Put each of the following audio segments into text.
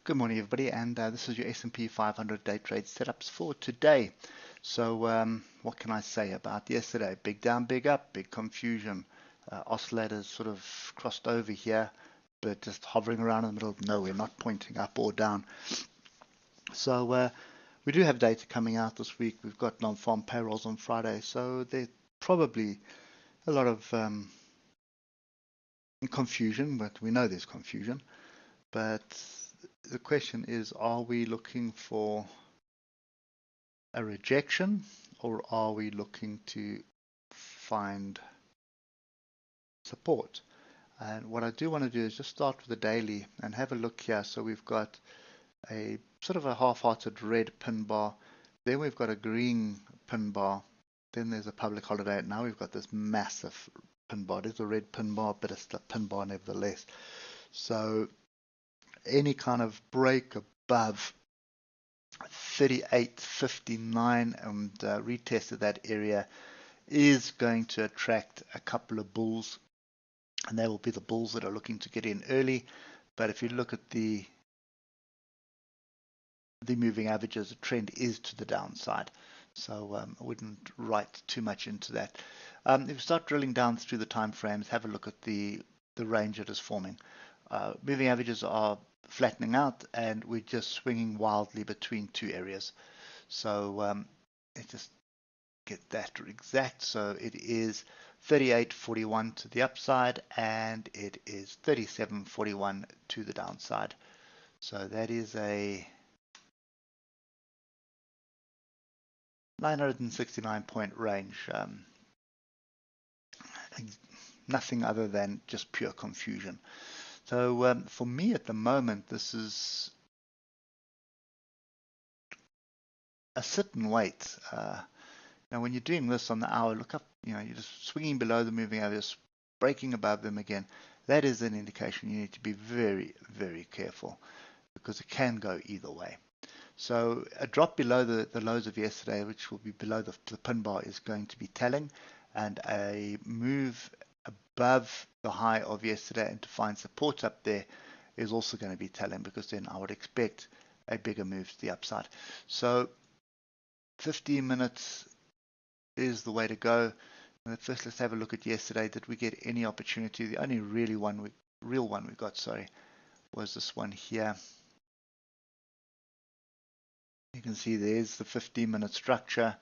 Good morning, everybody, and this is your S&P 500 day trade setups for today. So, what can I say about yesterday? Big down, big up, big confusion. Oscillators sort of crossed over here, but just hovering around in the middle of nowhere, not pointing up or down. So, we do have data coming out this week. We've got non-farm payrolls on Friday, so there's probably a lot of confusion, but we know there's confusion. But the question is, are we looking for a rejection, or are we looking to find support? And what I do want to do is just start with the daily and have a look here. So we've got a sort of a half-hearted red pin bar, then we've got a green pin bar, then there's a public holiday. Now we've got this massive pin bar. It's a red pin bar, but it's a pin bar nevertheless. So any kind of break above 38.59 and retested that area is going to attract a couple of bulls, and they will be the bulls that are looking to get in early. But if you look at the moving averages, the trend is to the downside, so I wouldn't write too much into that. If you start drilling down through the time frames, have a look at the range it is forming. Moving averages are flattening out, and we're just swinging wildly between two areas. So let's just get that exact. So it is 38.41 to the upside, and it is 37.41 to the downside. So that is a 969 point range. Nothing other than just pure confusion. So for me at the moment, this is a sit and wait. Now, when you're doing this on the hour, look up, you're just swinging below the moving averages, breaking above them again. That is an indication you need to be very, very careful, because it can go either way. So a drop below the lows of yesterday, which will be below the pin bar, is going to be telling, and a move above the high of yesterday and to find support up there is also going to be telling, because then I would expect a bigger move to the upside. So 15 minutes is the way to go. First, let's have a look at yesterday. Did we get any opportunity? The only real one we got, was this one here. You can see there's the 15-minute structure.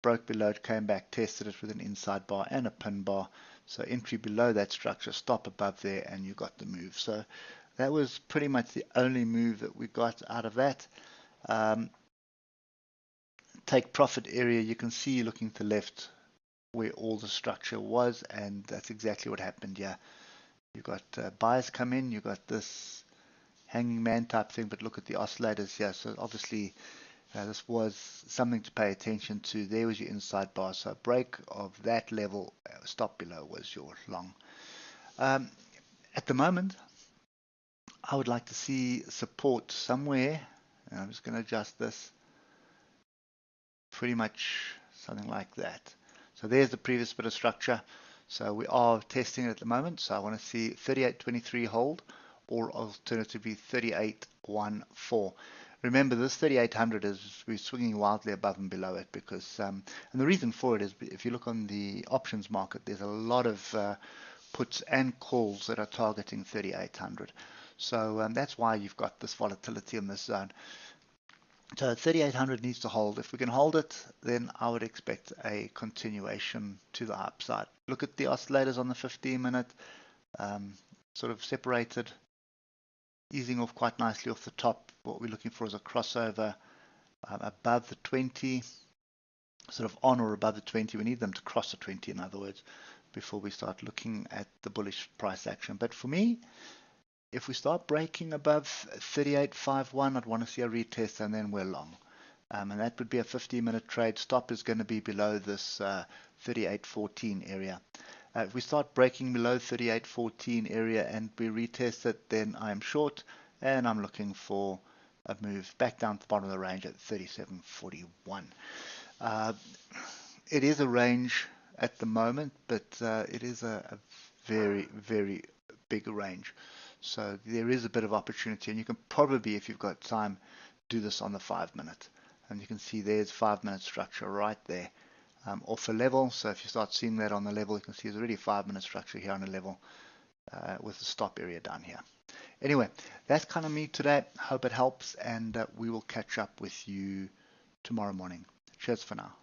Broke below it, came back, tested it with an inside bar and a pin bar. So entry below that structure, stop above there, and you got the move. So that was pretty much the only move that we got out of that. Take profit area, you can see looking to the left where all the structure was, and that's exactly what happened here. You got buyers come in, you got this hanging man type thing, but look at the oscillators here. So obviously this was something to pay attention to. There was your inside bar. So break of that level, stop below, was your long. At the moment, I would like to see support somewhere. And I'm just going to adjust this. Pretty much something like that. So there's the previous bit of structure. So we are testing it at the moment. So I want to see 38.23 hold, or alternatively 38.14. Remember, this 3800 is, we're swinging wildly above and below it, because and the reason for it is, if you look on the options market, there's a lot of puts and calls that are targeting 3800. So that's why you've got this volatility in this zone. So 3800 needs to hold. If we can hold it, then I would expect a continuation to the upside. Look at the oscillators on the 15-minute, sort of separated, easing off quite nicely off the top. What we're looking for is a crossover above the 20, sort of on or above the 20. We need them to cross the 20, in other words, before we start looking at the bullish price action. But for me, if we start breaking above 38.51, I'd want to see a retest, and then we're long. And that would be a 15-minute trade. Stop is going to be below this 38.14 area. If we start breaking below 38.14 area and we retest it, then I'm short, and I'm looking for a move back down to the bottom of the range at 37.41. It is a range at the moment, but it is a very, very big range. So there is a bit of opportunity, and you can probably, if you've got time, do this on the 5 minute. And you can see there's 5 minute structure right there, off a level. So if you start seeing that on the level, you can see there's already 5 minute structure here on a level, with the stop area down here. Anyway, that's kind of me today. Hope it helps, and we will catch up with you tomorrow morning. Cheers for now.